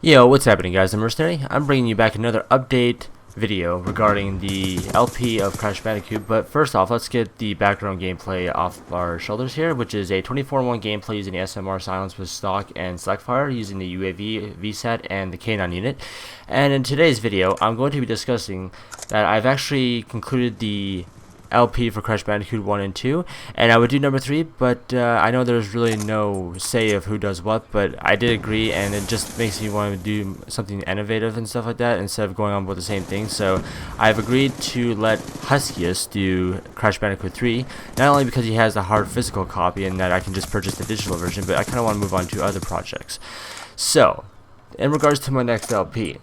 Yo, what's happening guys? I'm Mercenary. I'm bringing you back another update video regarding the LP of Crash Bandicoot, but first off, let's get the background gameplay off our shoulders here, which is a 24-1 gameplay using the SMR Silence with stock and select fire, using the UAV, VSAT, and the K9 unit. And in today's video, I'm going to be discussing that I've actually concluded the LP for Crash Bandicoot 1 and 2, and I would do number 3, but I know there's really no say of who does what, but I did agree, and it just makes me want to do something innovative and stuff like that instead of going on with the same thing. So I've agreed to let Huskius do Crash Bandicoot 3, not only because he has a hard physical copy and that I can just purchase the digital version, but I kind of want to move on to other projects. So in regards to my next LP,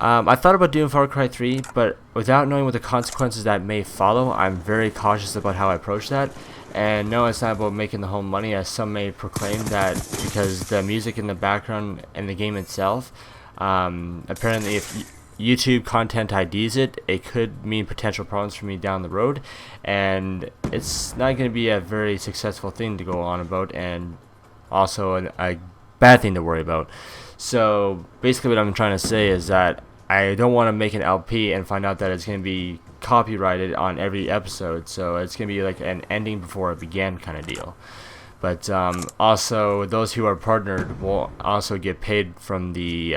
I thought about doing Far Cry 3, but without knowing what the consequences that may follow, I'm very cautious about how I approach that. And no, it's not about making the whole money, as some may proclaim that, because the music in the background and the game itself, apparently if YouTube content IDs it, it could mean potential problems for me down the road, and it's not going to be a very successful thing to go on about, and also a bad thing to worry about. So basically what I'm trying to say is that I don't want to make an LP and find out that it's going to be copyrighted on every episode, so it's going to be like an ending before it began kind of deal. But also, those who are partnered will also get paid from the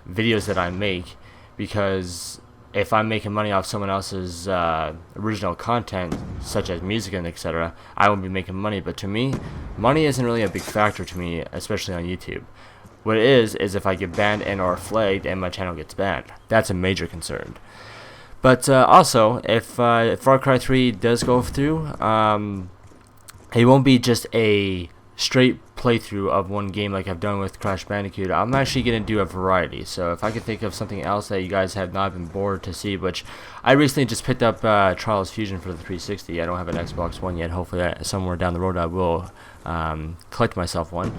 videos that I make, because if I'm making money off someone else's original content, such as music and etc., I won't be making money. But to me, money isn't really a big factor to me, especially on YouTube. What it is if I get banned and or flagged and my channel gets banned. That's a major concern. But also, if Far Cry 3 does go through, it won't be just a straight playthrough of one game like I've done with Crash Bandicoot. I'm actually going to do a variety. So if I could think of something else that you guys have not been bored to see, which I recently just picked up Trials Fusion for the 360. I don't have an Xbox One yet. Hopefully somewhere down the road I will collect myself one.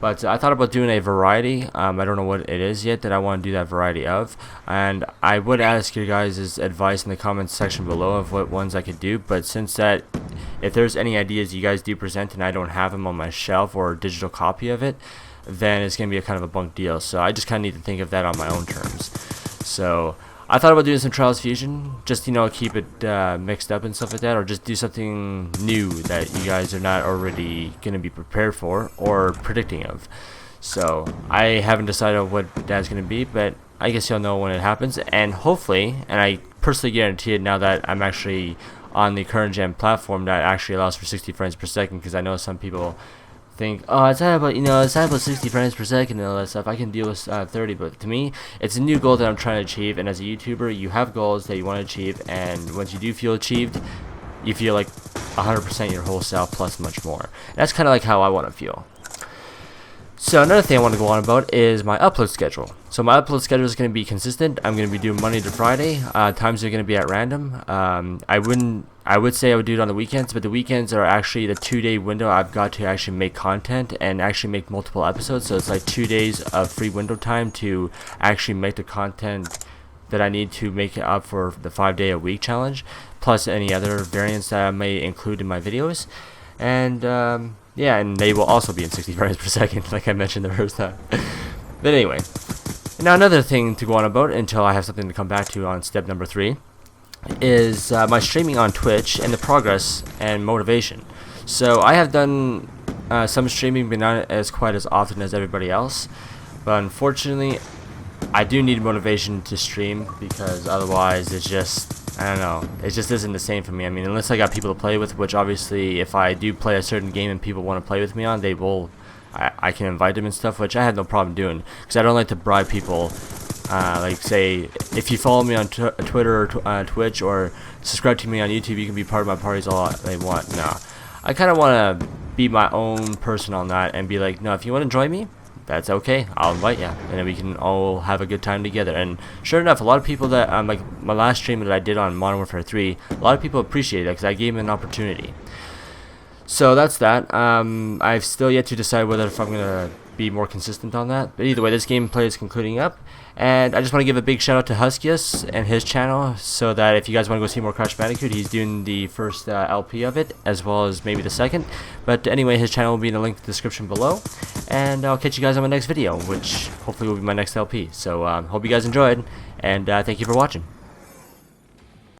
But I thought about doing a variety. I don't know what it is yet that I want to do that variety of, and I would ask your guys' advice in the comments section below of what ones I could do. But since that, if there's any ideas you guys do present and I don't have them on my shelf or a digital copy of it, then it's going to be a kind of a bunk deal. So I just kind of need to think of that on my own terms. So I thought about doing some Trials Fusion, just, you know, keep it mixed up and stuff like that, or just do something new that you guys are not already going to be prepared for or predicting of. So I haven't decided what that's going to be, but I guess you'll know when it happens. And hopefully, and I personally guarantee it now that I'm actually on the current gen platform that actually allows for 60 frames per second, because I know some people think, oh, it's not about, it's not about 60 frames per second and all that stuff. I can deal with 30, but to me, it's a new goal that I'm trying to achieve. And as a YouTuber, you have goals that you want to achieve, and once you do feel achieved, you feel like 100% your whole self plus much more. And that's kind of like how I want to feel. So another thing I want to go on about is my upload schedule. So my upload schedule is going to be consistent. I'm going to be doing Monday to Friday. Times are going to be at random. I would say I would do it on the weekends, but the weekends are actually the 2-day window I've got to actually make content and actually make multiple episodes. So it's like 2 days of free window time to actually make the content that I need to make it up for the 5-day-a-week challenge, plus any other variants that I may include in my videos. And yeah, and they will also be in 60 frames per second, like I mentioned the first time. But anyway, now another thing to go on about until I have something to come back to on step number 3 is my streaming on Twitch and the progress and motivation. So I have done some streaming, but not as quite as often as everybody else. But unfortunately, I do need motivation to stream, because otherwise it's just, I don't know, it just isn't the same for me. I mean, unless I got people to play with, which obviously if I do play a certain game and people want to play with me on, they will, I can invite them and stuff, which I have no problem doing, because I don't like to bribe people. Like, say, if you follow me on Twitter or Twitch, or subscribe to me on YouTube, you can be part of my parties all they want. No, I kind of want to be my own person on that and be like, no, if you want to join me, that's okay, I'll invite you, and then we can all have a good time together. And sure enough, a lot of people that, like my last stream that I did on Modern Warfare 3, a lot of people appreciated it because I gave them an opportunity. So that's that. I've still yet to decide whether if I'm going to be more consistent on that. But either way, this gameplay is concluding up, and I just want to give a big shout out to Huskius and his channel, so that if you guys want to go see more Crash Bandicoot, he's doing the first LP of it, as well as maybe the second. But anyway, his channel will be in the link in the description below, and I'll catch you guys on my next video, which hopefully will be my next LP. So hope you guys enjoyed, and thank you for watching.